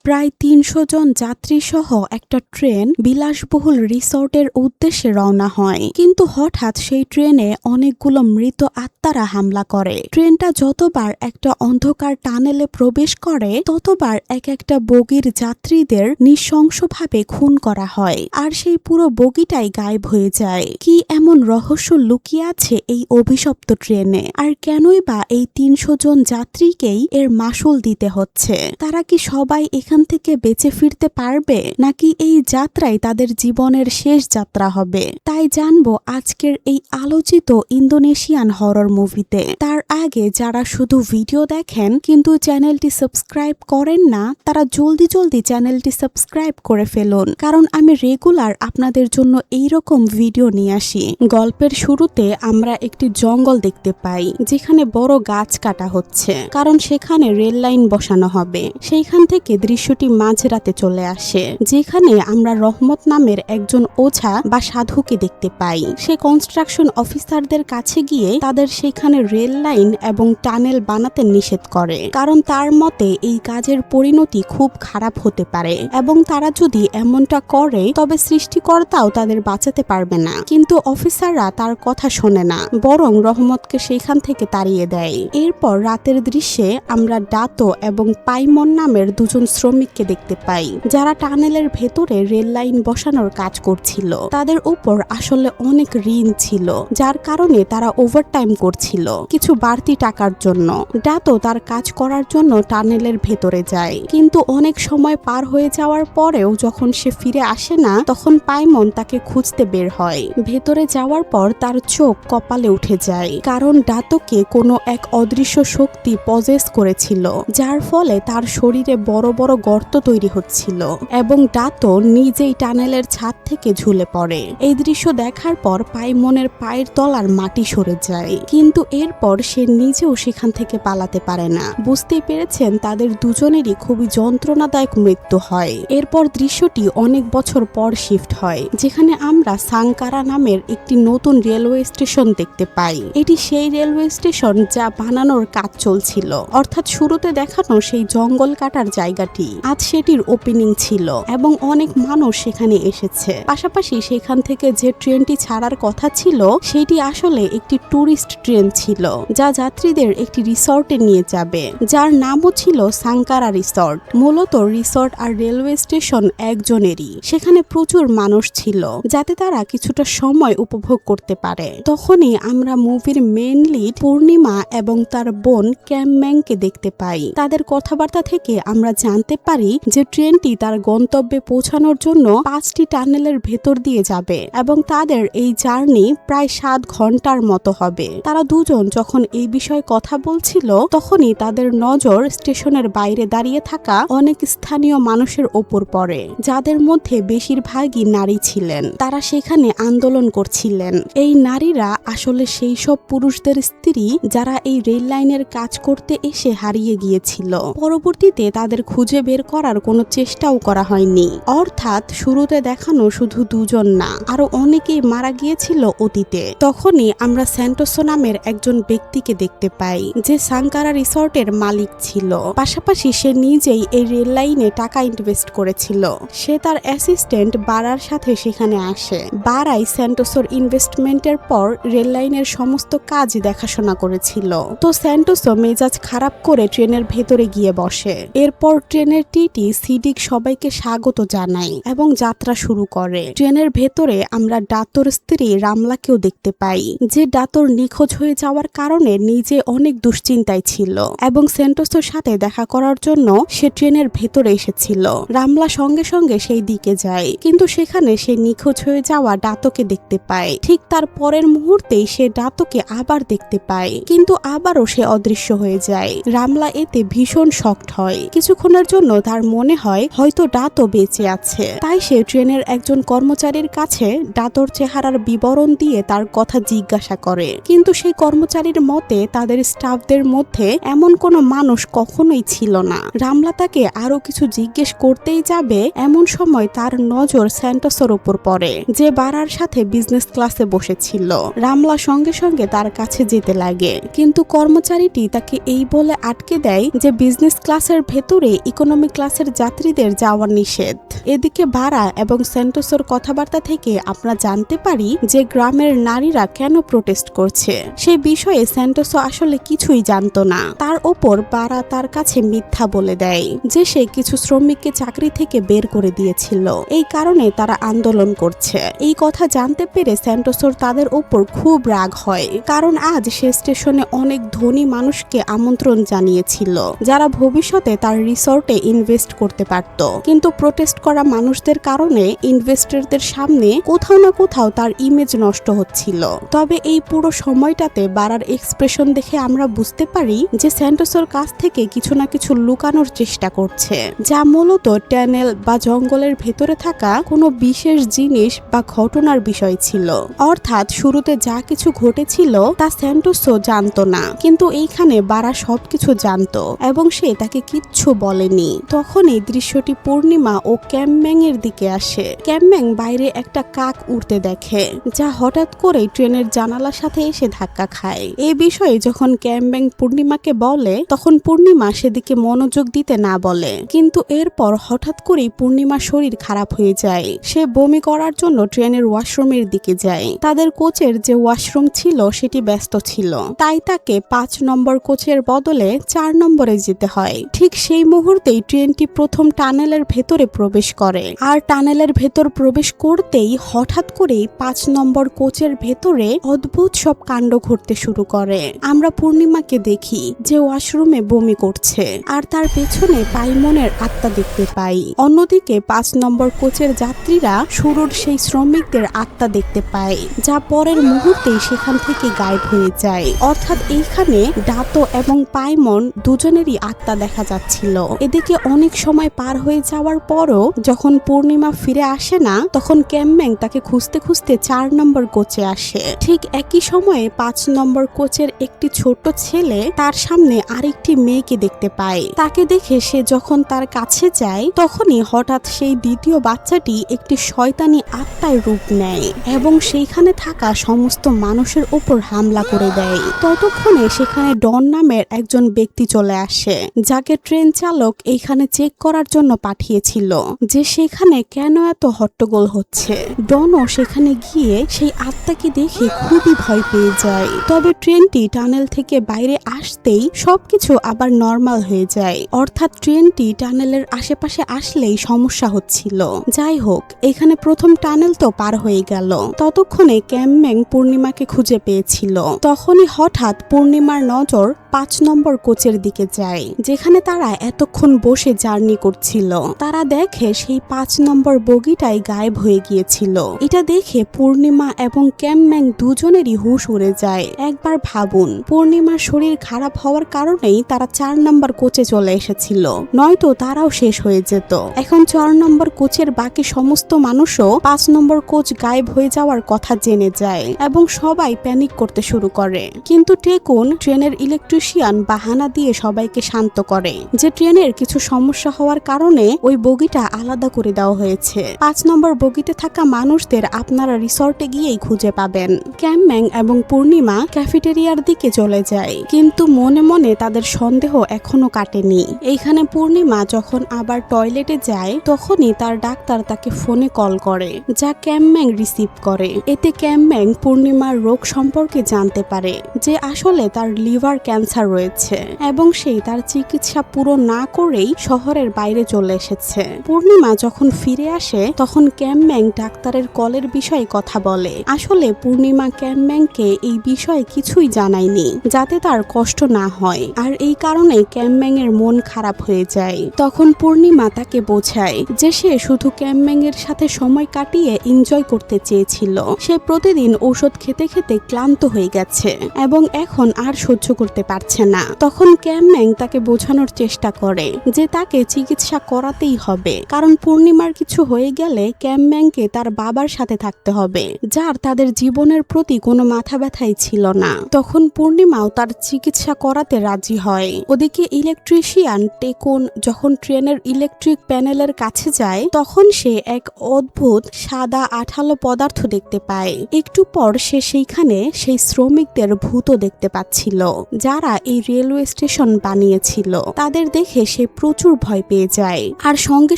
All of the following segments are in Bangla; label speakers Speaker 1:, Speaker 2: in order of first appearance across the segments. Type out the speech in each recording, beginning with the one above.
Speaker 1: প্রায় ৩০০ জন যাত্রী সহ একটা ট্রেন বিলাসবহুল রিসোর্টের উদ্দেশ্যে রওনা হয়, কিন্তু হঠাৎ সেই ট্রেনে অনেকগুলো মৃত আত্মারা হামলা করে। ট্রেনটা যতবার একটা অন্ধকার টানেলে প্রবেশ করে ততবার এক একটা বগির যাত্রীদের নৃশংসভাবে খুন করা হয়, আর সেই পুরো বগিটাই গায়েব হয়ে যায়। কি এমন রহস্য লুকিয়ে আছে এই অভিশপ্ত ট্রেনে, আর কেনই বা এই ৩০০ জন যাত্রীকেই এর মাসুল দিতে হচ্ছে? তারা কি সবাই এখান থেকে বেঁচে ফিরতে পারবে, নাকি এই যাত্রাই তাদের জীবনের শেষ যাত্রা হবে? তাই জানবো আজকের এই আলোচিত ইন্দোনেশিয়ান হরর মুভিতে। তার আগে যারা শুধু ভিডিও দেখেন কিন্তু চ্যানেলটি সাবস্ক্রাইব করেন না, তারা জলদি চ্যানেলটি সাবস্ক্রাইব করে ফেলুন, কারণ আমি রেগুলার আপনাদের জন্য এইরকম ভিডিও নিয়ে আসি। গল্পের শুরুতে আমরা একটি জঙ্গল দেখতে পাই, যেখানে বড় গাছ কাটা হচ্ছে, কারণ সেখানে রেল লাইন বসানো হবে। সেইখান থেকে দৃশ্যটি মাঝরাতে চলে আসে, যেখানে আমরা রহমত নামের একজন ওঝা বা সাধুকে দেখতে পাই। সে কনস্ট্রাকশন অফিসারদের কাছে গিয়ে তাদের সেখানে রেল লাইন এবং টানেল বানাতে নিষেধ করে, কারণ তার মতে এই কাজের পরিণতি খুব খারাপ হতে পারে এবং তারা যদি এমনটা করে তবে সৃষ্টিকর্তাও তাদের বাঁচাতে পারবে না। কিন্তু অফিসাররা তার কথা শোনে না, বরং রহমতকে সেখান থেকে তাড়িয়ে দেয়। এরপর রাতের দৃশ্যে আমরা ডাতো এবং পাইমন নামের দুজন শ্রমিককে দেখতে পাই, যারা টানেলের ভেতরে রেল লাইন বসানোর কাজ করছিল। তাদের উপর আসলে অনেক ঋণ ছিল, যার কারণে তারা ওভারটাইম করছিল কিছু বাড়তি টাকার জন্য। ডাতো তার কাজ করার জন্য টানেলের ভেতরে যায়, কিন্তু অনেক সময় পার হয়ে যাওয়ার পরেও যখন সে ফিরে আসে না, তখন পাইমন তাকে খুঁজতে বের হয়। ভেতরে যাওয়ার পর তার চোখ কপালে উঠে যায়, কারণ ডাতোকে কোনো এক অদৃশ্য শক্তি পজেস করেছিল, যার ফলে তার শরীরে বড় বড় গর্ত তৈরি হচ্ছিল এবং ডাতো নিজেই টানেলের ছাদ থেকে ঝুলে পড়ে। এই দৃশ্য দেখার পর পাইমনের পায়ের তলার মাটি সরে যায়, কিন্তু এরপর সে নিজেও সেখান থেকে পালাতে পারে না। বুঝতেই পেরেছেন তাদের দুজনেরই খুবই যন্ত্রণাদায়ক মৃত্যু হয়। এরপর দৃশ্যটি অনেক বছর পর শিফট হয়, যেখানে আমরা সাংকারা নামের একটি নতুন রেলওয়ে স্টেশন দেখতে পাই। এটি সেই রেলওয়ে স্টেশন যা বানানোর কাজ চলছিল, অর্থাৎ শুরুতে দেখানো সেই জঙ্গল কাটার জায়গাটি। আজ সেটির ওপেনিং ছিল এবং অনেক মানুষ সেখানে এসেছে। পাশাপাশি সেখান থেকে যে ট্রেনটি ছাড়ার কথা ছিল সেটি আসলে একটি ট্যুরিস্ট ট্রেন ছিল, যা যাত্রীদের একটি রিসর্টে নিয়ে যাবে, যার নামও ছিল সাংকারা রিসর্ট। মূলত রিসর্ট আর রেলওয়ে স্টেশন একজনেরই। সেখানে প্রচুর মানুষ ছিল, যাতে তারা কিছুটা সময় উপভোগ করতে পারে। তখনই আমরা মুভির মেইন লিড পূর্ণিমা এবং তার বোন ক্যামম্যাংকে দেখতে পাই। তাদের কথাবার্তা থেকে আমরা জানতে পারি যে ট্রেনটি তার গন্তব্যে পৌঁছানোর জন্য 5টি টানেলের ভেতর দিয়ে যাবে এবং তাদের এই জার্নি প্রায় 7 ঘন্টার মতো হবে। তারা দুজন যখন এই বিষয়ে কথা বলছিল, তখনই তাদের নজর স্টেশনের বাইরে দাঁড়িয়ে থাকা অনেক স্থানীয় মানুষের ওপর পড়ে, যাদের মধ্যে বেশিরভাগই নারী ছিলেন। তারা সেখানে আন্দোলন করছিলেন। এই নারীরা আসলে সেই সব পুরুষদের স্ত্রী যারা এই রেল লাইনের কাজ করতে এসে হারিয়ে গিয়েছিল। পরবর্তীতে তাদের খুঁজে বের করার কোনো চেষ্টাও করা হয়নি, অর্থাৎ শুরুতে দেখানো শুধু দুজন না, আরো অনেকেই মারা গিয়েছিল অতীতে। তখনই আমরা স্যান্টোসো নামের একজন ব্যক্তিকে দেখতে পাই, যে সাংকারা রিসর্টের মালিক ছিল। পাশাপাশি সে নিজেই এই রেল লাইনে টাকা ইনভেস্ট করেছিল। সে তার অ্যাসিস্ট্যান্ট বারার সাথে সেখানে আসে। বারাই স্যান্টোসোর ইনভেস্টমেন্টের পর রেল লাইনের সমস্ত কাজ দেখাশোনা করেছিল। তো স্যান্টোসো মেজাজ খারাপ করে ট্রেনের ভেতরে গিয়ে বসে। এরপর ট্রেনের টিটি সিডিক সবাইকে স্বাগত জানায় এবং যাত্রা শুরু করে। ট্রেনের ভেতরে আমরা ডাতোর স্ত্রী রামলাকেও দেখতে পাই, যে ডাতোর নিখোঁজ হয়ে যাওয়ার কারণে নিজে অনেক দুশ্চিন্তায় ছিল এবং স্যান্টোসোর সাথে দেখা করার জন্য সে ট্রেনের ভেতরে এসেছিল। রামলা সঙ্গে সঙ্গে সেই দিকে যায়, কিন্তু সেখানে সে নিখোঁজ হয়ে যাওয়া ডাতোকে দেখতে পায়। ঠিক তার পরের মুহূর্তেই সে ডাতোকে আবার দেখতে পায়, কিন্তু আবারও সে অদৃশ্য হয়ে যায়। রামলা এতে ভীষণ শকড হয়। কিছুক্ষণের জন্য তার মনে হয় হয়তো ডাতো বেঁচে আছে, তাই সে ট্রেনের একজন কর্মচারীর কাছে ডাতোর চেহারার বিবরণ দিয়ে তার কথা জিজ্ঞাসা করে, কিন্তু সেই কর্মচারীর মতে তাদের স্টাফদের মধ্যে এমন কোনো মানুষ কখনোই ছিল না। রামলা তাকে আরো কিছু জিজ্ঞেস করতেই যাবে, এমন সময় তার নজর স্যান্টোসোর উপর পড়ে, যে বারার সাথে বিজনেস ক্লাসে বসেছিল। রামলা সঙ্গে সঙ্গে তার কাছে যেতে লাগে, কিন্তু কর্মচারীটি তাকে এই বলে আটকে দেয় যে বিজনেস ক্লাসের ভেতরে ইকোনমি ইকোনমি ক্লাসের যাত্রীদের যাওয়া নিষেধ। এদিকে বারা এবং স্যান্টোসের কথাবার্তা থেকে আমরা জানতে পারি যে গ্রামের নারীরা কেন প্রোটেস্ট করছে। সেই বিষয়ে স্যান্টোসো আসলে কিছুই জানতো না। তার ওপর বারা তার কাছে মিথ্যা বলে দেয় যে সে কিছু শ্রমিককে চাকরি থেকে বের করে দিয়েছিল, এই কারণে তারা আন্দোলন করছে। এই কথা জানতে পেরে স্যান্টোসোর তাদের ওপর খুব রাগ হয়, কারণ আজ সে স্টেশনে অনেক ধনী মানুষকে আমন্ত্রণ জানিয়েছিল যারা ভবিষ্যতে তার রিসর্টে ইনভেস্ট করতে পারত। কিন্তু প্রোটেস্ট করা মানুষদের কারণে ইনভেস্টরদের সামনে কোথাও না কোথাও তার ইমেজ নষ্ট হচ্ছিল। তবে এই পুরো সময়টাতে বারার এক্সপ্রেশন দেখে আমরা বুঝতে পারি যে স্যান্টোসোর কাছ থেকে কিছু না কিছু লুকানোর চেষ্টা করছে, যা মূলত টানেল বা জঙ্গলের ভেতরে থাকা কোনো বিশেষ জিনিস বা ঘটনার বিষয় ছিল। অর্থাৎ শুরুতে যা কিছু ঘটেছিল তা স্যান্টোসো জানতো না, কিন্তু এইখানে বারা সবকিছু জানতো এবং সে তাকে কিচ্ছু বলেনি। তখন এই দৃশ্যটি পূর্ণিমা ও ক্যামম্যাং এর দিকে আসে। ক্যামম্যাং বাইরে একটা কাক উড়তে দেখে, যা হঠাৎ করে ট্রেনের জানালার সাথে এসে ধাক্কা খায়। এই বিষয়ে যখন ক্যামম্যাং পূর্ণিমাকে বলে, তখন পূর্ণিমা সেদিকে মনোযোগ দিতে না বলে। কিন্তু এরপর হঠাৎ করেই পূর্ণিমার শরীর খারাপ হয়ে যায়। সে বমি করার জন্য ট্রেনের ওয়াশরুমের দিকে যায়। তাদের কোচের যে ওয়াশরুম ছিল সেটি ব্যস্ত ছিল, তাই তাকে 5 নম্বর কোচের বদলে 4 নম্বরে যেতে হয়। ঠিক সেই মুহূর্তেই ট্রেনটি প্রথম টানেলের ভেতরে প্রবেশ করে, আর টানেলের ভেতর প্রবেশ করতেই হঠাৎ করেই 5 নম্বর কোচের ভেতরে অদ্ভুত সব কাণ্ড ঘটতে শুরু করে। আমরা পূর্ণিমাকে দেখি যে ওয়াশরুমে বমি করছে, আর তার পেছনে পাইমনের আত্মা দেখতে পাই। অন্যদিকে 5 নম্বর কোচের যাত্রীরা শুরুর সেই শ্রমিকদের আত্মা দেখতে পায়, যা পরের মুহূর্তেই সেখান থেকে গায়েব হয়ে যায়। অর্থাৎ এইখানে ডাতো এবং পাইমন দুজনেরই আত্মা দেখা যাচ্ছিল। এদিকে অনেক সময় পার হয়ে যাওয়ার পরও যখন পূর্ণিমা ফিরে আসে না, তখন ক্যামম্যাং তাকে খুঁজতে খুঁজতে 4 নম্বর কোচে আসে। ঠিক একই সময়ে 5 নম্বর কোচের একটি ছোট ছেলে তার সামনে আরেকটি মেয়েকে দেখতে পায়। তাকে দেখে সে যখন তার কাছে যায়, তখনই হঠাৎ সেই দ্বিতীয় বাচ্চাটি একটি শয়তানি আত্মায় রূপ নেয় এবং সেইখানে থাকা সমস্ত মানুষের উপর হামলা করে দেয়। ততক্ষণে সেখানে ডন নামের একজন ব্যক্তি চলে আসে, যাকে ট্রেন চালক এইখানে চেক করার জন্য পাঠিয়েছিল যে সেখানে কেন এত হট্টগোল হচ্ছে। ডনও সেখানে গিয়ে সেই আত্মাকে দেখে খুবই ভয় পেয়ে যায়। তবে ট্রেনটি টানেল থেকে বাইরে আসতেই সবকিছু আবার নর্মাল হয়ে যায়। অর্থাৎ ট্রেনটি টানেলের আশেপাশে আসলেই সমস্যা হচ্ছিল। যাই হোক, এখানে প্রথম টানেল তো পার হয়ে গেল। ততক্ষণে ক্যামম্যাং পূর্ণিমাকে খুঁজে পেয়েছিল। তখনই হঠাৎ পূর্ণিমার নজর 5 নম্বর কোচের দিকে যায়, যেখানে তারা এতক্ষণ বসে জার্নি করছিল। তারা দেখে সেই 5 নম্বর বগিটাই গায়েব হয়ে গিয়েছিল। এটা দেখে পূর্ণিমা এবং ক্যামম্যাং দুজনেরই হুঁশ উড়ে যায়। একবার ভাবুন, পূর্ণিমার শরীর খারাপ হওয়ার কারণেই তারা 4 নম্বর কোচে চলে এসেছিল, নয়তো তারাও শেষ হয়ে যেত। এখন 4 নম্বর কোচের বাকি সমস্ত মানুষও 5 নম্বর কোচ গায়েব হয়ে যাওয়ার কথা জেনে যায় এবং সবাই প্যানিক করতে শুরু করে। কিন্তু টেকুন ট্রেনের ইলেকট্রিশিয়ান বাহানা দিয়ে সবাইকে শান্ত করে যে ট্রেনের কিছু সমস্যা হওয়ার কারণে ওই বগিটা আলাদা করে দেওয়া হয়েছে। 5 নম্বর বগিতে থাকা মানুষদের আপনারা রিসর্টে গিয়েই খুঁজে পাবেন। ক্যামম্যাং এবং পূর্ণিমা ক্যাফেটেরিয়ার দিকে চলে যায়, কিন্তু মনে মনে তাদের সন্দেহ এখনো কাটেনি। এইখানে পূর্ণিমা যখন আবার টয়লেটে যায়, তখনই তার ডাক্তার তাকে ফোনে কল করে, যা ক্যামম্যাং রিসিভ করে। এতে ক্যামম্যাং পূর্ণিমার রোগ সম্পর্কে জানতে পারে যে আসলে তার লিভার ক্যান্সার রয়েছে এবং সেই তার চিকিৎসা পুরো না করেই শহরের বাইরে চলে এসেছে। পূর্ণিমা যখন ফিরে আসে, তখন ক্যামম্যাং ডাক্তারের কলের বিষয়ে কথা বলে। আসলে পূর্ণিমা ক্যামম্যাংকে এই বিষয়ে কিছুই জানায়নি, যাতে তার কষ্ট না হয়, আর এই কারণে ক্যামম্যাং এর মন খারাপ হয়ে যায়। তখন পূর্ণিমা তাকে বোঝায় যে সে শুধু ক্যামম্যাং এর সাথে সময় কাটিয়ে এনজয় করতে চেয়েছিল। সে প্রতিদিন ঔষধ খেতে খেতে ক্লান্ত হয়ে গেছে এবং এখন আর সহ্য করতে পারছে না। তখন ক্যামম্যাং তাকে বোঝানোর চেষ্টা করে যে তাকে চিকিৎসা করাতেই হবে, কারণ পূর্ণিমার কিছু হয়ে গেলে ক্যামম্যাংকে তার বাবার সাথে থাকতে হবে, যার তাদের জীবনের প্রতি কোনো মাথা ব্যথাই ছিল না। তখন পূর্ণিমাও তার চিকিৎসা করাতে রাজি হয়। ওদিকে ইলেকট্রিশিয়ান টেকুন যখন ট্রেনের ইলেকট্রিক প্যানেলের কাছে যায়, তখন সে এক অদ্ভুত সাদা আঠালো পদার্থ দেখতে পায়। একটু পর সে সেইখানে সেই শ্রমিকদের ভূত দেখতে পাচ্ছিল, যারা কারা এই রেলওয়ে স্টেশন বানিয়েছিল তাদের দেখে সে প্রচুর ভয় পেয়ে যায় আর সঙ্গে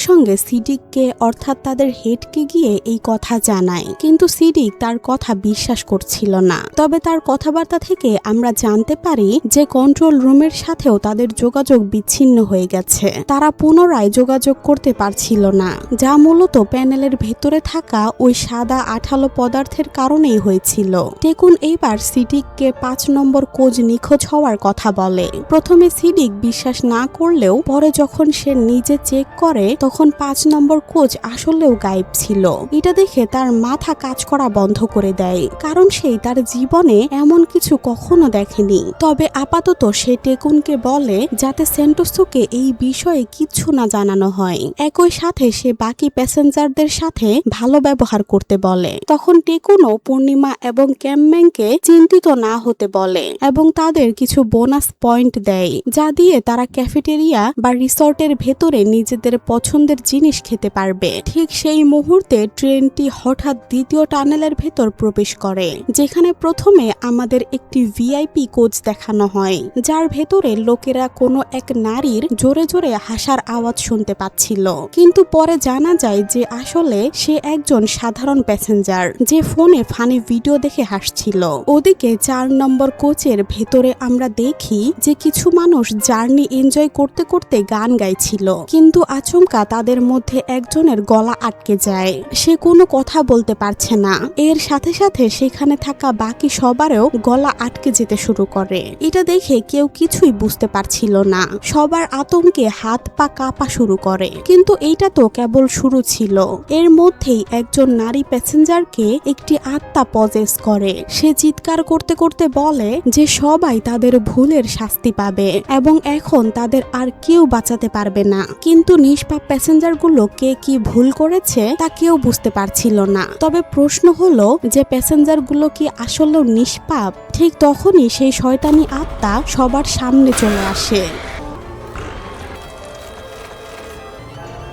Speaker 1: সঙ্গে সিডিককে অর্থাৎ তাদের হেডকে গিয়ে এই কথা জানায়। কিন্তু সিডিক তার কথা বিশ্বাস করছিল না। তবে তার কথাবার্তা থেকে আমরা জানতে পারি যে কন্ট্রোল রুমের সাথেও তাদের যোগাযোগ বিচ্ছিন্ন হয়ে গেছে। তারা পুনরায় যোগাযোগ করতে পারছিল না, যা মূলত প্যানেলের ভেতরে থাকা ওই সাদা আঠালো পদার্থের কারণেই হয়েছিল। টেকুন এইবার সিডিককে 5 নম্বর কোচ নিখোঁজ হওয়ার কথা বলে। প্রথমে সিডিক বিশ্বাস না করলেও পরে যখন সে নিজে চেক করে তখন 5 নম্বর কোচ আসলেও গায়েব ছিল। এটা দেখে তার মাথা কাজ করা বন্ধ করে দেয়, কারণ সেই তার জীবনে এমন কিছু কখনো দেখেনি। তবে আপাতত সে টেকুনকে বলে যাতে সেন্টোসোকে এই বিষয়ে কিচ্ছু না জানানো হয়। একই সাথে সে বাকি প্যাসেঞ্জারদের সাথে ভালো ব্যবহার করতে বলে। তখন টেকুনও পূর্ণিমা এবং ক্যামম্যাংকে চিন্তিত না হতে বলে এবং তাদের কিছু বোনাস পয়েন্ট দেয়, যা দিয়ে তারা ক্যাফেটেরিয়া বা রিসর্টের ভেতরে নিজেদের পছন্দের জিনিস খেতে পারবে। ঠিক সেই মুহূর্তে ট্রেনটি হঠাৎ দ্বিতীয় টানেলের ভেতর প্রবেশ করে, যেখানে প্রথমে আমাদের একটি ভিআইপি কোচ দেখানো হয়, যার ভেতরে লোকেরা কোনো এক নারীর জোরে জোরে হাসার আওয়াজ শুনতে পাচ্ছিল। কিন্তু পরে জানা যায় যে আসলে সে একজন সাধারণ প্যাসেঞ্জার যে ফোনে ফানি ভিডিও দেখে হাসছিল। ওদিকে 4 নম্বর কোচের ভেতরে আমরা দেখি যে কিছু মানুষ জার্নি এনজয় করতে করতে গান গাইছিল, কিন্তু আচমকা তাদের মধ্যে একজনের গলা আটকে যায়। সে কোনো কথা বলতে পারছে না। এর সাথে সাথে সেখানে থাকা বাকি সবারও গলা আটকে যেতে শুরু করে। এটা দেখে কেউ কিছুই বুঝতে পারছিল না। সবার আতঙ্কে হাত পা কাঁপা শুরু করে। কিন্তু এইটা তো কেবল শুরু ছিল। এর মধ্যেই একজন নারী প্যাসেঞ্জারকে একটি আত্মা পজেস করে। সে চিৎকার করতে করতে বলে যে সবাই তাদের ভুলের শাস্তি পাবে এবং এখন তাদের আর কেউ বাঁচাতে পারবে না। কিন্তু নিষ্পাপ প্যাসেঞ্জারগুলো কে কি ভুল করেছে তা কেউ বুঝতে পারছিল না। তবে প্রশ্ন হলো যে প্যাসেঞ্জারগুলো কি আসলেও নিষ্পাপ? ঠিক তখনই সেই শয়তানি আত্মা সবার সামনে চলে আসে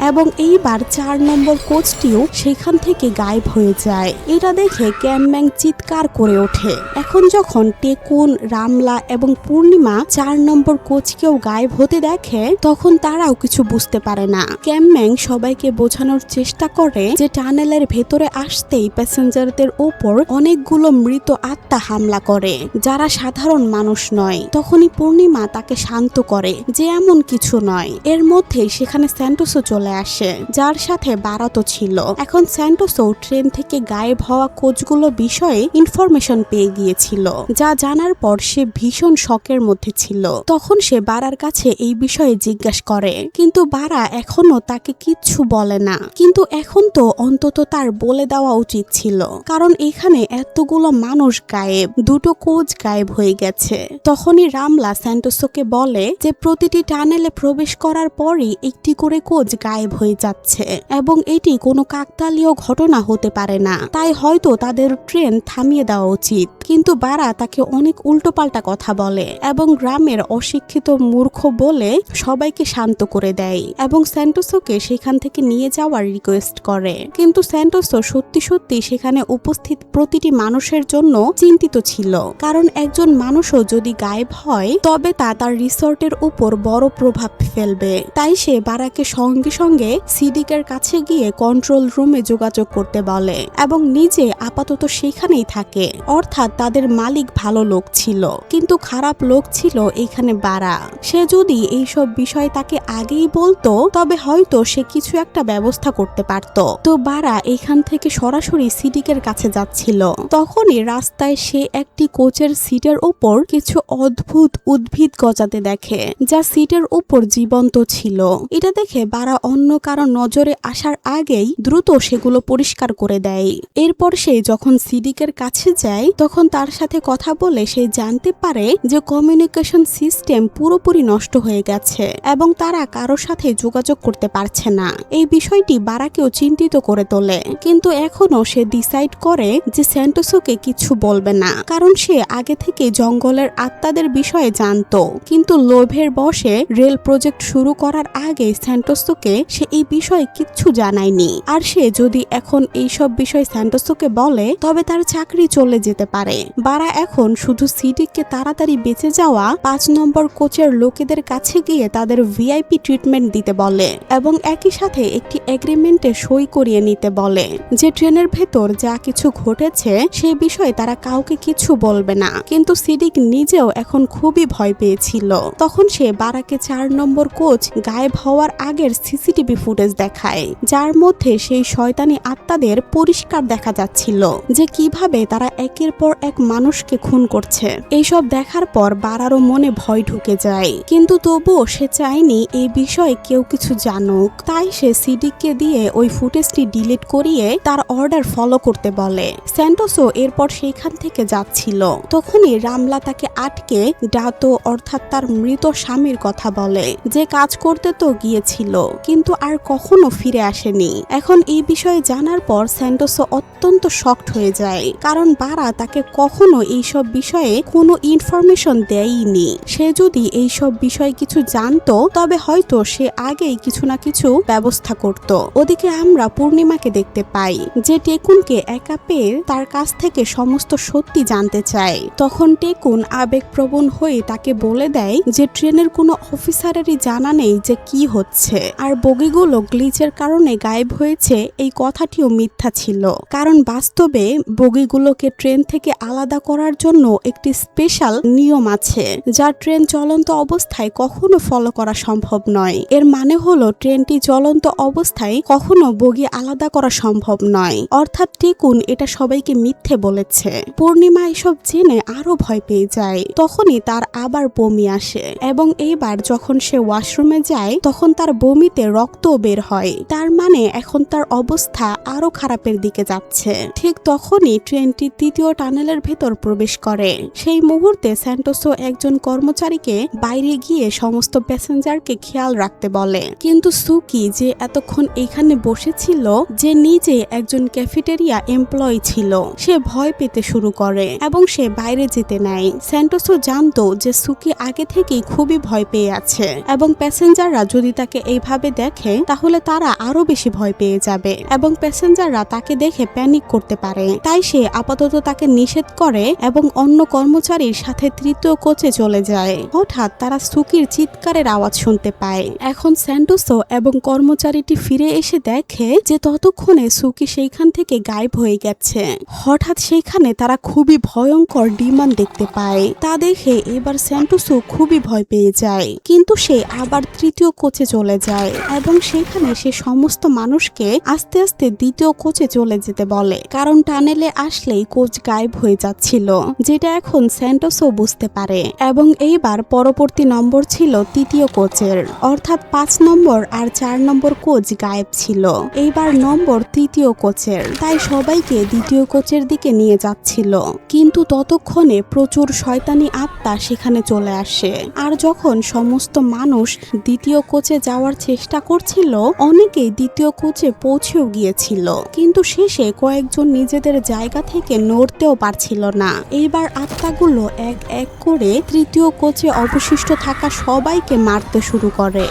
Speaker 1: এবং এইবার 4 নম্বর কোচটিও সেখান থেকে গায়েব হয়ে যায়। এটা দেখে ক্যামম্যাং চিৎকার করে ওঠে। এখন যখন টেকুন, রামলা এবং পূর্ণিমা 4 নম্বর কোচকেও গায়েব হতে দেখে তখন তারাও কিছু বুঝতে পারে না। ক্যামম্যাং সবাইকে বোঝানোর চেষ্টা করে যে টানেলের ভেতরে আসতেই প্যাসেঞ্জারদের ওপর অনেকগুলো মৃত আত্মা হামলা করে, যারা সাধারণ মানুষ নয়। তখনই পূর্ণিমা তাকে শান্ত করে যে এমন কিছু নয়। এর মধ্যেই সেখানে স্যান্টোসো চলে আসে, যার সাথে বারাতো ছিল। এখন স্যান্টোসো ট্রেন থেকে গায়েব হওয়া কোচগুলো বিষয়ে ইনফরমেশন পেয়ে গিয়েছিল, যা জানার পর সে ভীষণ শকের মধ্যে ছিল। তখন সে বারার কাছে এই বিষয়ে জিজ্ঞাসা করে, কিন্তু বারা এখনো তাকে কিচ্ছু বলে না। কিন্তু এখন তো অন্তত তার বলে দেওয়া উচিত ছিল, কারণ এখানে এতগুলো মানুষ গায়েব, 2টো কোচ গায়েব হয়ে গেছে। তখনই রামলা স্যান্টোসোকে বলে যে প্রতিটি টানেলে প্রবেশ করার পরই একটি করে কোচ গায়েব হয়ে যাচ্ছে এবং এটি কোনো কাকতালীয় ঘটনা হতে পারে না, তাই হয়তো তাদের ট্রেন থামিয়ে দেওয়া উচিত। কিন্তু বারা তাকে অনেক উল্টোপাল্টা কথা বলে এবং গ্রামের অশিক্ষিত মূর্খ বলে সবাইকে শান্ত করে দেয় এবং স্যান্টোসোকে সেখান থেকে নিয়ে যাওয়ার রিকোয়েস্ট করে। কিন্তু স্যান্টোসো সত্যি সত্যি সেখানে উপস্থিত প্রতিটি মানুষের জন্য চিন্তিত ছিল, কারণ একজন মানুষও যদি গায়েব হয় তবে তা তার রিসর্টের উপর বড় প্রভাব ফেলবে। তাই সে বারাকে সঙ্গে সঙ্গে সিডিকের কাছে গিয়ে কন্ট্রোল রুমে যোগাযোগ করতে বলে এবং নিজে আপাতত সেখানেই থাকে। অর্থাৎ তাদের মালিক ভালো লোক ছিল, কিন্তু খারাপ লোক ছিল এখানে বারা। সে যদি এইসব বিষয় তাকে আগেই বলতো তবে হয়তো সে কিছু একটা ব্যবস্থা করতে পারত। তো বারা এখান থেকে সরাসরি সিডিকের কাছে যাচ্ছিল। তখনই রাস্তায় সে একটি কোচের সিটের উপর কিছু অদ্ভুত উদ্ভিদ গজাতে দেখে, যা সিটের উপর জীবন্ত ছিল। এটা দেখে বারা অন্য কারো নজরে আসার আগেই দ্রুত সেগুলো পরিষ্কার করে দেয়। এরপর সে যখন সিডিকের কাছে যায় তখন তার সাথে কথা বলে সে জানতে পারে যে কমিউনিকেশন সিস্টেম পুরোপুরি নষ্ট হয়ে গেছে এবং তারা কারো সাথে যোগাযোগ করতে পারছে না। এই বিষয়টি বারাকেও চিন্তিত করে তোলে, কিন্তু এখনো সে ডিসাইড করে যে স্যান্টোসোকে কিছু বলবে না, কারণ সে আগে থেকে জঙ্গলের আত্মাদের বিষয়ে জানতো। কিন্তু লোভের বশে রেল প্রজেক্ট শুরু করার আগে স্যান্টোসোকে সে এই বিষয়ে কিচ্ছু জানায়নি। আর সে যদি এখন এইসব বিষয় স্যান্টোসোকে বলে তবে তার চাকরি চলে যেতে পারে। বারা এখন শুধু সিডিককে তাড়াতাড়ি বেঁচে যাওয়া 5 নম্বর কোচের লোকেদের কাছে গিয়ে তাদের ভিআইপি ট্রিটমেন্ট দিতে বলে এবং একই সাথে একটি এগ্রিমেন্টে সই করিয়ে নিতে বলে যে ট্রেনের ভেতর যা কিছু ঘটেছে সেই বিষয়ে তারা কাউকে কিছু বলবে না। কিন্তু সিডিক নিজেও এখন খুবই ভয় পেয়েছিল। তখন সে বারাকে 4 নম্বর কোচ গায়েব হওয়ার আগের সিসিটিভি ফুটেজ দেখায়, যার মধ্যে সেই শয়তানি আত্মাদের পরিষ্কার দেখা যাচ্ছিল যে কিভাবে তারা একের পর এক মানুষকে খুন করছে। এইসব দেখার পর বারারও মনে ভয় ঢুকে যায়, কিন্তু তবুও সে চায়নি এই বিষয়ে কেউ কিছু জানুক। তাই সে সিডিককে দিয়ে ওই ফুটেজটি ডিলিট করিয়ে তার অর্ডার ফলো করতে বলে। স্যান্টোসও এরপর সেইখান থেকে যাচ্ছিল, তখনই রামলা তাকে আটকে ডাতো অর্থাৎ তার মৃত স্বামীর কথা বলে, যে কাজ করতে তো গিয়েছিল কিন্তু আর কখনো ফিরে আসেনি। এখন এই বিষয়ে জানার পর স্যান্টোসও অত্যন্ত শকড হয়ে যায়, কারণ বারা তাকে কখনো এইসব বিষয়ে কোনো ইনফরমেশন দেয়নি। সে যদি এইসব বিষয়ে কিছু জানতো তবে হয়তো সে আগেই কিছু না কিছু ব্যবস্থা করত। ওদিকে আমরা পূর্ণিমাকে দেখতে পাই যে টেকুনকে একা পেয়ে তার কাছ থেকে সমস্ত সত্যি জানতে চায়। তখন টেকুন আবেগপ্রবণ হয়ে তাকে বলে দেয় যে ট্রেনের কোনো অফিসারেরই জানা নেই যে কি হচ্ছে, আর বগিগুলো গ্লিচের কারণে গায়েব হয়েছে এই কথাটিও মিথ্যা ছিল, কারণ বাস্তবে বগিগুলোকে ট্রেন থেকে আলাদা করার জন্য একটি স্পেশাল নিয়ম আছে যা ট্রেন চলন্ত অবস্থায় কখনো ফলো করা সম্ভব নয়। এর মানে হলো ট্রেনটি চলন্ত অবস্থায় কখনো বগি আলাদা করা সম্ভব নয়। অর্থাৎ টেকুন এটা সবাইকে মিথ্যে বলেছে। পূর্ণিমা এসব জেনে আরো ভয় পেয়ে যায়। তখনই তার আবার বমি আসে এবং এইবার যখন সে ওয়াশরুমে যায় তখন তার বমিতে রক্ত বের হয়। তার মানে এখন তার অবস্থা আরো খারাপের দিকে যাচ্ছে। ঠিক তখনই ট্রেনটি 3য় টানেলের ভেতর প্রবেশ করে। সেই মুহূর্তে স্যান্টোসও একজন কর্মচারীকে বাইরে গিয়ে সমস্ত প্যাসেঞ্জারকে খেয়াল রাখতে বলে, কিন্তু সুকি যে এতক্ষণ এখানে বসেছিল, যে নিজে একজন ক্যাফেটেরিয়া এমপ্লয়ি ছিল, সে ভয় পেতে শুরু করে এবং সে বাইরে যেতে নেয়। স্যান্টোসও জানতো যে সুকি আগে থেকেই খুবই ভয় পেয়ে আছে এবং প্যাসেঞ্জাররা যদি তাকে এইভাবে দেখে তাহলে তারা আরো বেশি ভয় পেয়ে যাবে এবং প্যাসেঞ্জাররা তাকে দেখে প্যানিক করতে পারে। তাই সে আপাতত তাকে নিষেধ করে এবং অন্য কর্মচারীর সাথে 3য় কোচে চলে যায়। হঠাৎ তারা সুকির চিৎকারের আওয়াজ শুনতে পায়। এখন স্যান্টোসও এবং কর্মচারীটি ফিরে এসে দেখে যে ততক্ষণে সুকি সেইখান থেকে গায়েব হয়ে গেছে। হঠাৎ সেইখানে তারা খুবই ভয়ঙ্কর ডিমান দেখতে পায়। তা দেখে এবার স্যান্টোসও খুবই ভয় পেয়ে যায়, কিন্তু সে আবার 3য় কোচে চলে যায় এবং সেখানে সে সমস্ত মানুষকে আস্তে আস্তে 2য় কোচে চলে যেতে বলে, কারণ টানেলে আসলেই কোচ গায়েব হয়ে যাচ্ছিল, যেটা এখন স্যান্টোসও বুঝতে পারে। এবং এইবার পরবর্তী নম্বর ছিল 3য় কোচের, অর্থাৎ 5 নম্বর আর 4 নম্বর কোচ গায়েব ছিল। এইবার নম্বর 3য় কোচের, তাই সবাইকে 2য় কোচের দিকে নিয়ে যাচ্ছিল। কিন্তু ততক্ষণে প্রচুর শয়তানি আত্মা সেখানে চলে আসে, আর যখন সমস্ত মানুষ 2য় কোচে যাওয়ার চেষ্টা করছিল অনেকেই 2য় কোচে পৌঁছেও গিয়েছিল, কিন্তু শেষে কয়েকজন নিজেদের জায়গা থেকে নড়তেও পারছিল না। এইবার আত্মাগুলো এক এক করে 3য় কোচে অবশিষ্ট থাকা সবাইকে মারতে শুরু করে।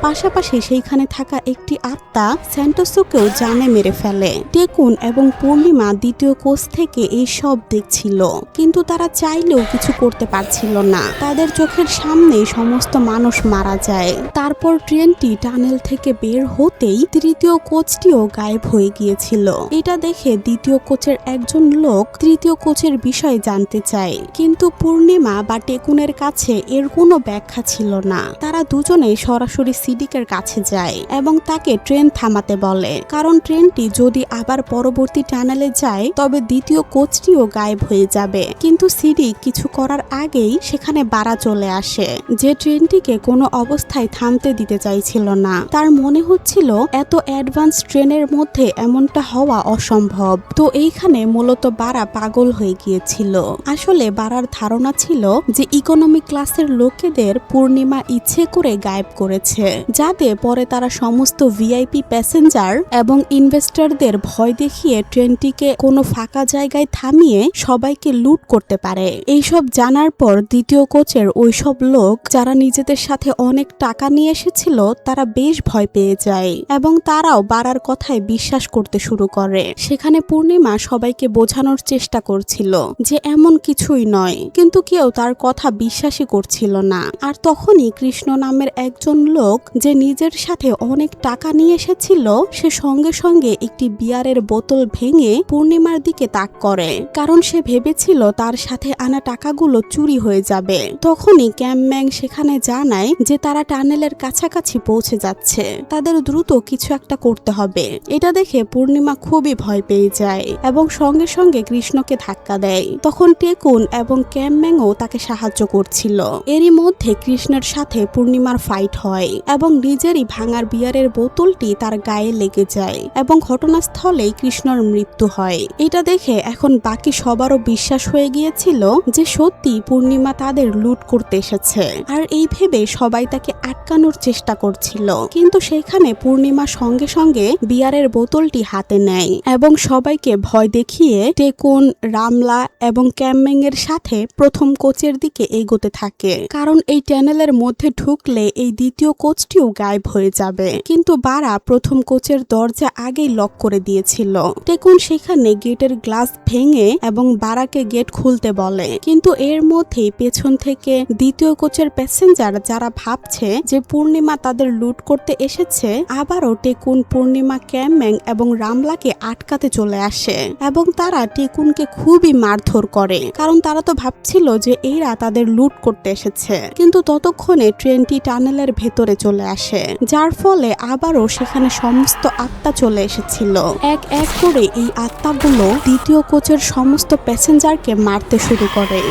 Speaker 1: পাশাপাশি সেইখানে থাকা একটি আত্মা স্যান্টোসোকেও জানে মেরে ফেলে। টেকুন এবং পূর্ণিমা 2য় কোচ থেকে এই সব দেখছিল, কিন্তু তারা চাইলেও কিছু করতে পারছিল না। তাদের চোখের সামনেই সমস্ত মানুষ মারা যায়। তারপর ট্রেনটি টানেল থেকে বের হতেই 3য় কোচটিও গায়েব হয়ে গিয়েছিল। এটা দেখে 2য় কোচের একজন লোক 3য় কোচের বিষয়ে জানতে চায়, কিন্তু পূর্ণিমা বা টেকুনের কাছে এর কোনো ব্যাখ্যা ছিল না। তারা দুজনেই সরাসরি সিডিকের কাছে যায় এবং তাকে ট্রেন থামাতে বলে, কারণ ট্রেনটি যদি আবার পরবর্তী টানেলে যায় তবে 2য় কোচটিও গায়েব হয়ে যাবে। কিন্তু সিডিক কিছু করার আগেই সেখানে বারা চলে আসে, যে ট্রেনটিকে কোনো অবস্থায় থামতে দিতে চাইছিল না। তার মনে হচ্ছিল এত অ্যাডভান্স ট্রেনের মধ্যে এমনটা হওয়া অসম্ভব। তো এইখানে মূলত বারা পাগল হয়ে গিয়েছিল। আসলে বারার ধারণা ছিল যে ইকোনমি ক্লাসের লোকেদের পূর্ণিমা ইচ্ছে করে গায়েব করেছে। যাতে পরে তারা সমস্ত ভিআইপি প্যাসেঞ্জার এবং ইনভেস্টরদের ভয় দেখিয়ে ট্রেনটিকে কোনো ফাঁকা জায়গায় থামিয়ে সবাইকে লুট করতে পারে। এইসব জানার পর দ্বিতীয় কোচের ওইসব লোক যারা নিজেদের সাথে অনেক টাকা নিয়ে এসেছিল তারা বেশ ভয় পেয়ে যায় এবং তারাও বারার কথায় বিশ্বাস করতে শুরু করে। সেখানে পূর্ণিমা সবাইকে বোঝানোর চেষ্টা করছিল যে এমন কিছুই নয়, কিন্তু কেউ তার কথা বিশ্বাসই করছিল না। আর তখনই কৃষ্ণ নামের একজন লোক যে নিজের সাথে অনেক টাকা নিয়ে এসেছিল সে সঙ্গে সঙ্গে একটি বিয়ারের বোতল ভেঙে পূর্ণিমার দিকে তাক করে, কারণ সে ভেবেছিল তার সাথে আনা টাকাগুলো চুরি হয়ে যাবে। তখনই ক্যামম্যাং সেখানে জানায় যে তারা টানেলের কাছাকাছি পৌঁছে যাচ্ছে, তাদের দ্রুত কিছু একটা করতে হবে। এটা দেখে পূর্ণিমা খুবই ভয় পেয়ে যায় এবং সঙ্গে সঙ্গে কৃষ্ণকে ধাক্কা দেয়। তখন টেকুন এবং ক্যামম্যাংও তাকে সাহায্য করছিল। এরই মধ্যে কৃষ্ণের সাথে পূর্ণিমার ফাইট হয় এবং নিজেরই ভাঙার বিয়ারের বোতলটি তার গায়ে লেগে যায় এবং ঘটনাস্থলেই কৃষ্ণর মৃত্যু হয়। এটা দেখে এখন বাকি সবারও বিশ্বাস হয়ে গিয়েছিল যে সত্যি পূর্ণিমা তাদের লুট করতে এসেছে, আর এই ভেবে সবাই তাকে আটকানোর চেষ্টা করছিল। কিন্তু সেখানে পূর্ণিমা সঙ্গে সঙ্গে বিয়ারের বোতলটি হাতে নেয় এবং সবাইকে ভয় দেখিয়ে টেকুন, রামলা এবং ক্যামম্যাং এর সাথে প্রথম কোচের দিকে এগোতে থাকে, কারণ এই টানেলের মধ্যে ঢুকলে এই দ্বিতীয় কোচটিও গায়েব হয়ে যাবে। কিন্তু বারা প্রথম কোচের দরজা আগেই লক করে দিয়েছিল। টেকুন সেখানে গেটের গ্লাস ভেঙে এবং বারাকে গেট খুলতে বলে, কিন্তু এর মধ্যেই পেছন থেকে দ্বিতীয় কোচের প্যাসেঞ্জার যারা ভাবছে যে পূর্ণিমা তাদের লুট করতে এসেছে আবারও টেকুন, পূর্ণিমা, ক্যামম্যাং এবং রামলাকে আটকাতে চলে আসে এবং তারা টেকুনকে খুবই মারধর করে, কারণ তারা তো ভাবছিল যে এরা তাদের লুট করতে এসেছে। কিন্তু ততক্ষণে ট্রেনটি টানেলের ভেতরে চলে আসে, যার ফলে আবারও সেখানে সমস্ত আত্মা চলে এসেছিল। এক এক করে এই আত্মাগুলো দ্বিতীয় কোচের সমস্ত প্যাসেঞ্জারকে মারতে শুরু করে।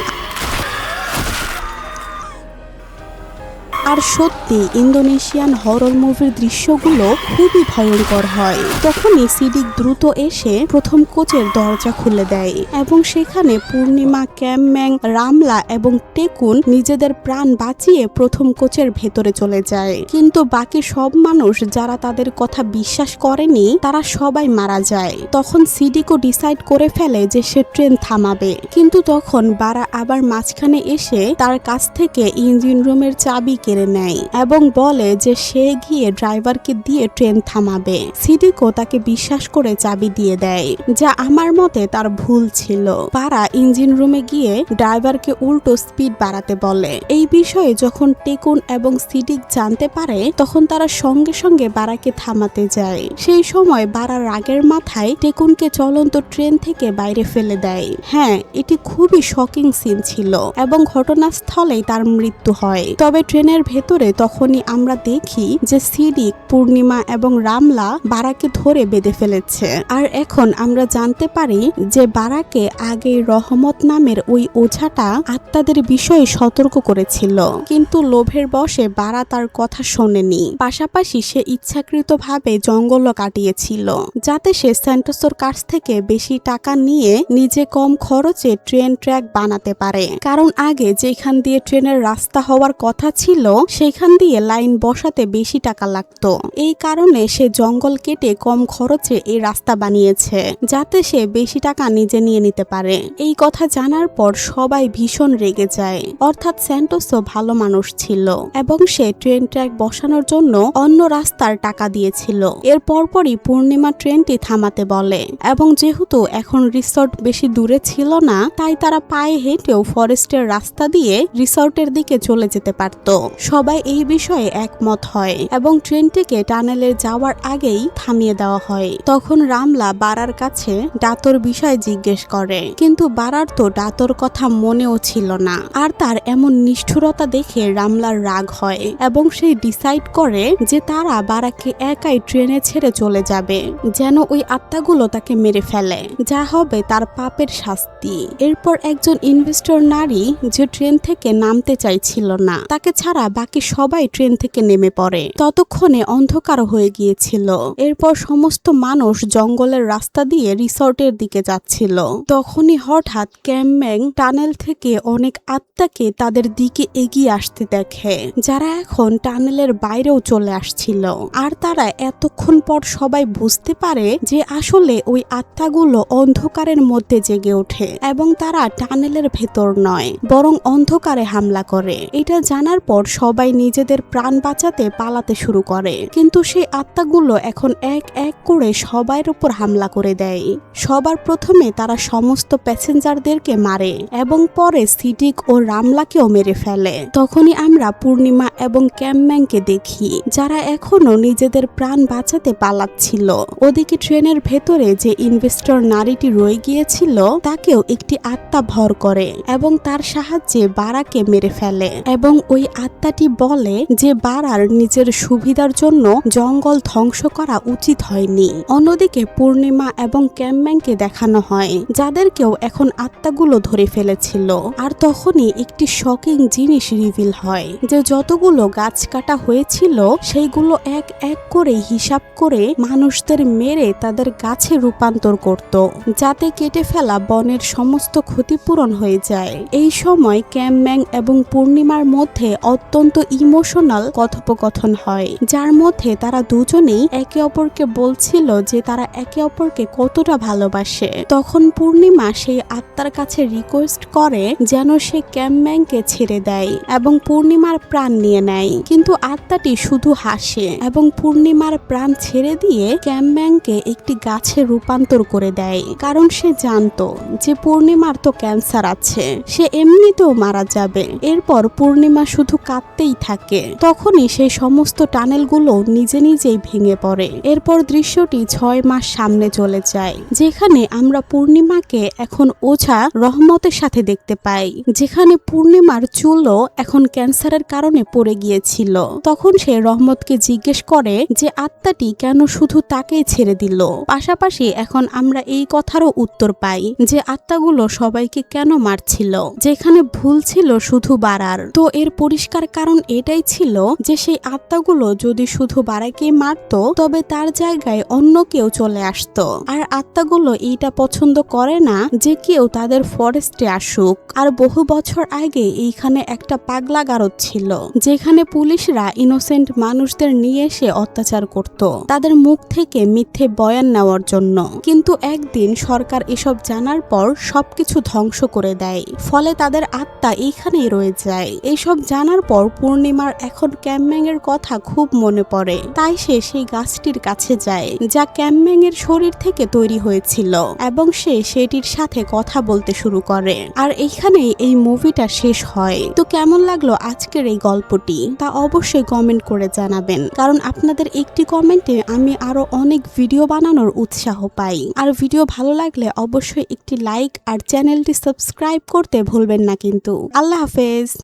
Speaker 1: আর সত্যি ইন্দোনেশিয়ান হরর মুভির দৃশ্যগুলো খুবই ভয়ঙ্কর হয়। তখনই সিডিক দ্রুত এসে প্রথম কোচের দরজা খুলে দেয় এবং সেখানে পূর্ণিমা, ক্যামম্যাং, রামলা এবং টেকুন নিজেদের প্রাণ বাঁচিয়ে প্রথম কোচের ভেতরে চলে যায়। কিন্তু বাকি সব মানুষ যারা তাদের কথা বিশ্বাস করেনি তারা সবাই মারা যায়। তখন সিডিকও ডিসাইড করে ফেলে যে সে ট্রেন থামাবে, কিন্তু তখন বারা আবার মাঝখানে এসে তার কাছ থেকে ইঞ্জিন রুমের চাবি কেড়ে নেয় এবং বলে যে সে গিয়ে ড্রাইভারকে দিয়ে ট্রেন থামাবে। সিডিকও তাকে বিশ্বাস করে চাবি দিয়ে দেয়, যা আমার মতে তার ভুল ছিল। বারা ইঞ্জিন রুমে গিয়ে ড্রাইভারকে উল্টো স্পিড বাড়াতে বলে। এই বিষয়ে যখন টেকুন এবং সিডিক জানতে পারে তখন তারা সঙ্গে সঙ্গে বারাকে থামাতে যায়। সেই সময় বারা রাগের মাথায় টেকুনকে চলন্ত ট্রেন থেকে বাইরে ফেলে দেয়। হ্যাঁ, এটি খুবই শকিং সিন ছিল এবং ঘটনাস্থলেই তার মৃত্যু হয়। তবে ট্রেনের ভেতরে তখনই আমরা দেখি যে সিডিক, পূর্ণিমা এবং রামলা বারাকে ধরে বেঁধে ফেলেছে। আর এখন আমরা জানতে পারি যে বারাকে আগে রহমত নামের ওই ওঝাটা আত্মাদের বিষয়ে সতর্ক করেছিল, কিন্তু লোভের বশে বারা তার কথা শোনেনি। পাশাপাশি সে ইচ্ছাকৃতভাবে জঙ্গলও কাটিয়েছিল যাতে সে স্যান্টোসোর কাছ থেকে বেশি টাকা নিয়ে নিজে কম খরচে ট্রেন ট্র্যাক বানাতে পারে, কারণ আগে যেখান দিয়ে ট্রেনের রাস্তা হওয়ার কথা ছিল সেখান দিয়ে লাইন বসাতে বেশি টাকা লাগতো। এই কারণে সে জঙ্গল কেটে কম খরচে এই রাস্তা বানিয়েছে যাতে সে বেশি টাকা নিজে নিয়ে নিতে পারে। এই কথা জানার পর সবাই ভীষণ রেগে যায়, অর্থাৎ স্যান্টোসও ভালো মানুষ ছিল এবং সে ট্রেন ট্র্যাক বসানোর জন্য অন্য রাস্তার টাকা দিয়েছিল। এর পরপরই পূর্ণিমা ট্রেনটি থামাতে বলে এবং যেহেতু এখন রিসর্ট বেশি দূরে ছিল না তাই তারা পায়ে হেঁটেও ফরেস্টের রাস্তা দিয়ে রিসর্টের দিকে চলে যেতে পারত। সবাই এই বিষয়ে একমত হয় এবং ট্রেনটিকে টানেলে যাওয়ার আগেই থামিয়ে দেওয়া হয়। তখন রামলা বারার কাছে ডাতর বিষয় জিজ্ঞেস করে, কিন্তু বারার তো ডাতর কথা মনেও ছিল না। আর তার এমন নিষ্ঠুরতা দেখে রামলার রাগ হয় এবং সে ডিসাইড করে যে তারা বারাকে একাই ট্রেনে ছেড়ে চলে যাবে, যেন ওই আত্মাগুলো তাকে মেরে ফেলে, যা হবে তার পাপের শাস্তি। এরপর একজন ইনভেস্টর নারী যে ট্রেন থেকে নামতে চাইছিল না তাকে ছাড়া বাকি সবাই ট্রেন থেকে নেমে পড়ে। ততক্ষণে অন্ধকার হয়ে গিয়েছিল। এরপর সমস্ত মানুষ জঙ্গলের রাস্তা দিয়ে রিসর্টের দিকে যাচ্ছিল। তখনই হঠাৎ ক্যামম্যাং টানেল থেকে অনেক আত্মাকে তাদের দিকে এগিয়ে আসতে দেখে, যারা এখন টানেলের বাইরেও চলে আসছিল। আর তারা এতক্ষণ পর সবাই বুঝতে পারে যে আসলে ওই আত্মাগুলো অন্ধকারের মধ্যে জেগে ওঠে এবং তারা টানেলের ভেতর নয়, বরং অন্ধকারে হামলা করে। এটা জানার পর সবাই নিজেদের প্রাণ বাঁচাতে পালাতে শুরু করে, কিন্তু সেই আত্মাগুলো এখন এক এক করে সবার উপর হামলা করে দেয়। সবার প্রথমে তারা সমস্ত প্যাসেঞ্জারদেরকে মারে এবং পরে সিডিক ও রামলাকেও মেরে ফেলে। তখনই আমরা পূর্ণিমা এবং ক্যামম্যাংকে দেখি, যারা এখনো নিজেদের প্রাণ বাঁচাতে পালাচ্ছিল। ওদিকে ট্রেনের ভেতরে যে ইনভেস্টর নারীটি রয়ে গিয়েছিল তাকেও একটি আত্মা ভর করে এবং তার সাহায্যে বারাকে মেরে ফেলে এবং ওই আত্মাটি বলে যে বারার নিজের সুবিধার জন্য জঙ্গল ধ্বংস করা উচিত হয়নি। অন্যদিকে পূর্ণিমা এবং ক্যামম্যাংকে দেখানো হয়, যাদেরকেও এখন আত্মাগুলো ধরে ফেলেছিল। আর তখনই একটি শকিং জিনিস রিভিল হয় যে যতগুলো গাছ কাটা হয়েছিল সেইগুলো এক এক করে হিসাব করে মানুষদের মেরে তাদের গাছে রূপান্তর করত, যাতে কেটে ফেলা বনের সমস্ত ক্ষতিপূরণ হয়ে যায়। এই সময় ক্যামম্যাং এবং পূর্ণিমার মধ্যে অত্যন্ত ইমোশনাল কথোপকথন হয়, যার মধ্যে তারা দুজনেই একে অপরকে বলছিল যে তারা একে অপরকে কতটা ভালোবাসে। তখন পূর্ণিমা সেই আত্মার কাছে রিকোয়েস্ট করে যেন সে ক্যামম্যাংকে ছেড়ে দেয় এবং পূর্ণিমার প্রাণ নিয়ে নেয়, কিন্তু আত্মাটি শুধু হাসে এবং পূর্ণিমার প্রাণ ছেড়ে দিয়ে ক্যামম্যাংকে একটি গাছে রূপান্তর করে দেয়, কারণ সে জানতো যে পূর্ণিমার তো ক্যান্সার আছে, সে এমনিতেও মারা যাবে। এরপর পূর্ণিমা শুধু কাঁদতেই থাকে। তখনই সেই সমস্ত টানেলগুলো নিজে নিজেই ভেঙে পড়ে। এরপর দৃশ্যটি 6 মাস সামনে চলে যায়, যেখানে আমরা পূর্ণিমাকে এখন ওঝা রহমতের সাথে দেখতে পাই, যেখানে পূর্ণিমার চুলও এখন ক্যান্সারের কারণে পড়ে গিয়েছিল। তখন সে রহমতকে জিজ্ঞেস করে যে আত্মাটি কেন শুধু তাকেই ছেড়ে দিল। পাশাপাশি এখন আমরা এই কথারও উত্তর পাই যে আত্মাগুলো সবাইকে কেন মারছিল, যেখানে ভুল ছিল শুধু বারার। তো এর পরিষ্কার কারণ এটাই ছিল যে সেই আত্মাগুলো যদি শুধু বারাকেই মারতো তবে তার জায়গায় অন্য কেউ চলে আসতো। আর আত্মাগুলো এইটা পছন্দ করে না যে কেউ তাদের ফরেস্টে আসুক। আর বহু বছর আগে এইখানে একটা পাগলা গারদ ছিল, যেখানে পুলিশরা ইনোসেন্ট মানুষদের নিয়ে এসে অত্যাচার করত তাদের মুখ থেকে মিথ্যে বয়ান নেওয়ার জন্য। কিন্তু একদিন সরকার এসব জানার পর সবকিছু ধ্বংস করে দেয়, ফলে তাদের আত্মা এইখানেই রয়ে যায়। এইসব জানার পর পূর্ণিমার এখন ক্যামম্যাং এর কথা খুব মনে পড়ে, তাই সে সেই গাছটির কাছে যায় যা ক্যামম্যাং এর শরীর থেকে তৈরি হয়েছিল এবং সে সেটির সাথে কথা বলতে শুরু করে। আর এইখানেই এই মুভিটা শেষ হয়। তো কেমন লাগলো আজকের এই গল্পটি তা অবশ্যই কমেন্ট করে জানাবেন, কারণ আপনাদের একটি কমেন্টে আমি আরো অনেক ভিডিও বানানোর উৎসাহ পাই। আর ভিডিও ভালো লাগলে অবশ্যই একটি লাইক আর চ্যানেলটি সাবস্ক্রাইব করতে ভুলবেন না কিন্তু। আল্লাহ হাফেজ।